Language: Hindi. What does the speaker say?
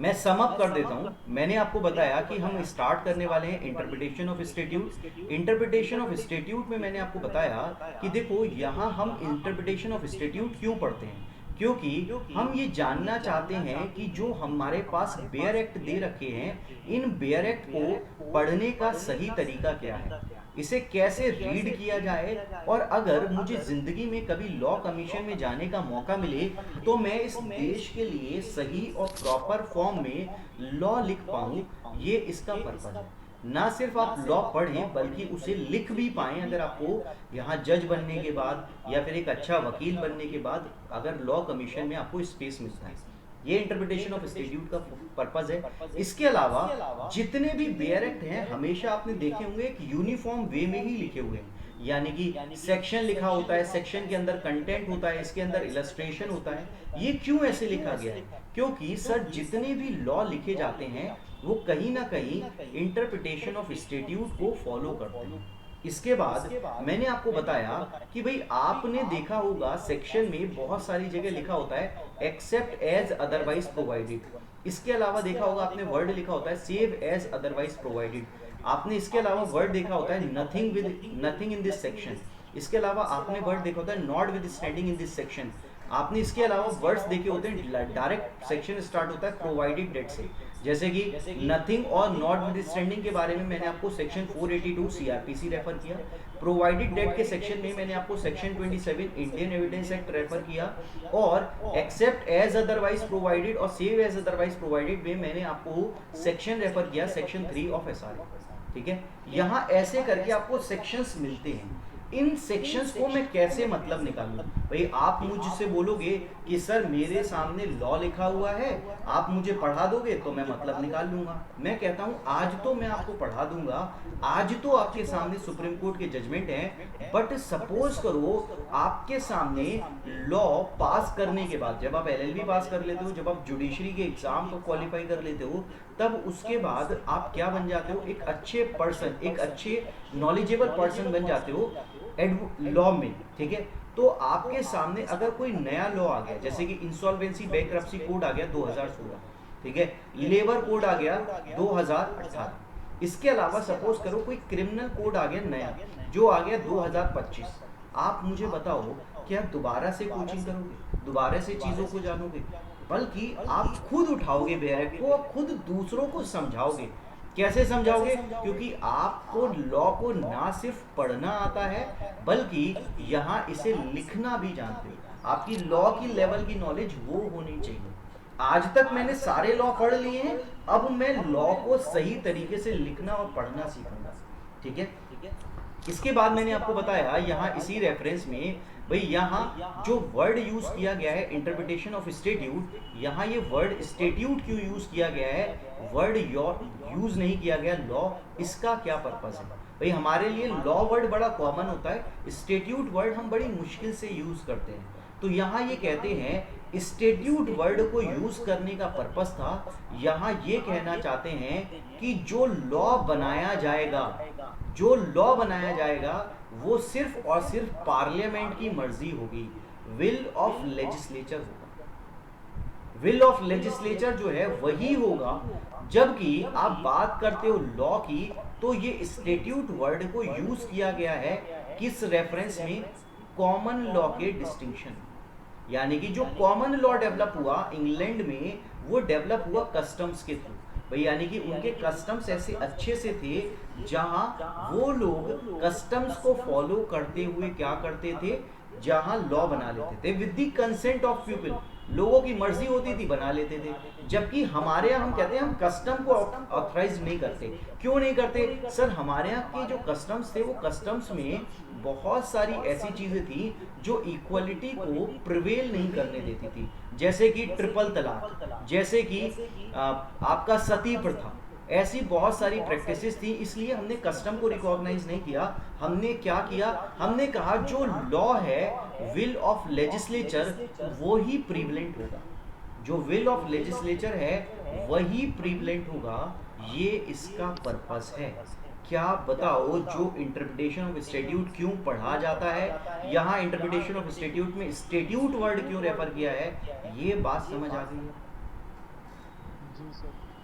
मैं सम अप कर देता हूँ। मैंने आपको बताया कि हम स्टार्ट करने वाले हैं interpretation of statute. Interpretation of statute में मैंने आपको बताया कि देखो यहाँ हम इंटरप्रिटेशन ऑफ स्टेट्यूट क्यों पढ़ते हैं, क्योंकि हम ये जानना चाहते हैं कि जो हमारे पास बेयर एक्ट दे रखे हैं, इन बेयर एक्ट को पढ़ने का सही तरीका क्या है, इसे कैसे रीड किया जाए, और अगर मुझे ज़िंदगी में कभी लॉ कमीशन में जाने का मौका मिले तो मैं इस देश के लिए सही और प्रॉपर फॉर्म में लॉ लिख पाऊँ। ये इसका पर्पज़ है। ना सिर्फ आप लॉ पढ़ें बल्कि उसे लिख भी पाएँ। अगर आपको यहाँ जज बनने के बाद या फिर एक अच्छा वकील बनने के बाद अगर लॉ कमीशन में आपको स्पेस मिलता है, ये इंटरप्रिटेशन ऑफ स्टेट्यूट का पर्पज है। इसके अलावा जितने भी बेयर एक्ट हैं हमेशा आपने देखे होंगे एक यूनिफॉर्म वे में ही लिखे हुए हैं, यानी कि सेक्शन लिखा होता है, सेक्शन के अंदर कंटेंट होता है, इसके अंदर इलस्ट्रेशन होता है। ये क्यों ऐसे लिखा गया है? क्योंकि सर जितने भी लॉ लिखे जाते हैं वो कहीं ना कहीं इंटरप्रिटेशन ऑफ स्टेट्यूट को फॉलो करते हैं। इसके बाद मैंने आपको बताया कि भाई आपने देखा होगा सेक्शन में बहुत सारी जगह लिखा होता है एक्सेप्ट एज अदरवाइज प्रोवाइडेड। इसके अलावा देखा होगा आपने वर्ड लिखा होता है सेव एज अदरवाइज प्रोवाइडेड। आपने इसके अलावा वर्ड देखा होता है nothing with nothing in this section. इसके अलावा आपने वर्ड देखा होता है not with standing in this section. आपने इसके अलावा वर्ड्स देखे होते हैं डायरेक्ट सेक्शन स्टार्ट होता है प्रोवाइडेड डेट से, जैसे कि नथिंग और नॉट विद स्टैंडिंग के बारे में मैंने आपको सेक्शन 482 सीआरपीसी रेफर किया। प्रोवाइडेड डेट के सेक्शन में मैंने आपको section 27 Indian evidence act refer किया, और एक्सेप्ट एज अदरवाइज प्रोवाइडेड और सेव एज अदरवाइज प्रोवाइडेड में मैंने आपको सेक्शन रेफर किया सेक्शन 3 ऑफ एसआर। ठीक है, यहाँ ऐसे करके आपको सेक्शंस मिलते हैं। इन सेक्शंस को मैं कैसे मतलब निकालूं? भाई आप मुझसे बोलोगे कि सर मेरे सामने लॉ लिखा हुआ है, आप मुझे पढ़ा दोगे तो मैं मतलब निकाल लूंगा। मैं कहता हूं आज तो मैं आपको पढ़ा दूंगा, आज तो आपके सामने सुप्रीम कोर्ट के जजमेंट हैं, बट सपोज करो आपके सामने लॉ पास करने के बाद, जब आप एलएलबी पास कर लेते हो, जब आप जुडिशरी के एग्जाम को क्वालिफाई कर लेते हो, तब उसके बाद आप क्या बन जाते हो? एक अच्छे पर्सन, एक अच्छे नॉलेजेबल पर्सन बन जाते हो लॉ में। ठीक है, तो आपके सामने अगर कोई नया लॉ आ गया, जैसे कि इंसॉल्वेंसी बैंक्रप्सी कोड आ गया 2016, ठीक है, लेबर कोड आ गया 2018, इसके अलावा सपोज करो कोई क्रिमिनल कोड आ गया नया जो आ गया 2025, आप मुझे बताओ क्या दोबारा से कोचिंग करोगे, दोबारा से चीजों को जानोगे? बल्कि आप खुद उठाओगे बैरक को, खुद दूसरों को समझाओगे। कैसे समझाओगे? क्योंकि आपको लॉ को ना सिर्फ पढ़ना आता है बल्कि यहाँ इसे लिखना भी जानते हो। आपकी लॉ की लेवल की नॉलेज वो होनी चाहिए। आज तक मैंने सारे लॉ पढ़ लिए हैं, अब मैं लॉ को सही तरीके से लिखना और पढ़ना सीखूंगा। ठीक है, इसके बाद मैंने आपको बताया यहाँ इसी रेफरेंस में, भाई यहाँ जो वर्ड यूज किया गया है इंटरप्रिटेशन ऑफ स्टेट्यूट, यहाँ ये वर्ड स्टेट्यूट क्यों यूज किया गया है, वर्ड यूज नहीं किया गया लॉ, इसका क्या पर्पस है? भाई हमारे लिए लॉ वर्ड बड़ा कॉमन होता है, स्टेट्यूट वर्ड हम बड़ी मुश्किल से यूज करते हैं। तो यहाँ ये कहते हैं स्टेट्यूट वर्ड को यूज करने का पर्पस था, यहाँ ये कहना चाहते हैं कि जो लॉ बनाया जाएगा, जो लॉ बनाया जाएगा वो सिर्फ और सिर्फ पार्लियामेंट की मर्जी होगी, विल ऑफ लेजिस्लेचर होगा। विल ऑफ लेजिस्लेचर जो है वही होगा। जबकि आप बात करते हो लॉ की, तो ये स्टेट्यूट वर्ड को यूज किया गया है किस रेफरेंस में? कॉमन लॉ के डिस्टिंक्शन, यानी कि जो कॉमन लॉ डेवलप हुआ इंग्लैंड में, वो डेवलप हुआ कस्टम्स के थ्रू। भाई यानी कि उनके कस्टम्स ऐसे अच्छे से थे जहां वो लोग कस्टम्स को फॉलो करते हुए क्या करते थे, जहां लॉ बना लेते थे with the consent of people, लोगों की मर्जी होती थी बना लेते थे। जबकि हमारे यहाँ हम कहते हैं हम कस्टम को ऑथराइज नहीं करते। क्यों नहीं करते? सर हमारे यहाँ के जो कस्टम्स थे वो कस्टम्स में बहुत सारी ऐसी चीजें थी जो इक्वलिटी को प्रिवेल नहीं करने देती थी, जैसे कि ट्रिपल तलाक, जैसे कि आपका सती प्रथा, ऐसी बहुत सारी प्रैक्टिसेस थी। इसलिए हमने कस्टम को रिकॉग्नाइज नहीं किया। हमने क्या किया? हमने कहा जो लॉ है विल ऑफ लेजिस्लेचर वो ही प्रीवलेंट होगा, जो विल ऑफ लेजिस्लेचर है वही प्रीवलेंट होगा। ये इसका पर्पस है। क्या बताओ जो इंटरप्रिटेशन ऑफ स्टेट्यूट क्यों पढ़ा जाता है, यहाँ इंटरप्रिटेशन ऑफ स्टेट्यूट में स्टेट्यूट वर्ड क्यों रेफर किया है, ये बात समझ आ गई है? जी सर।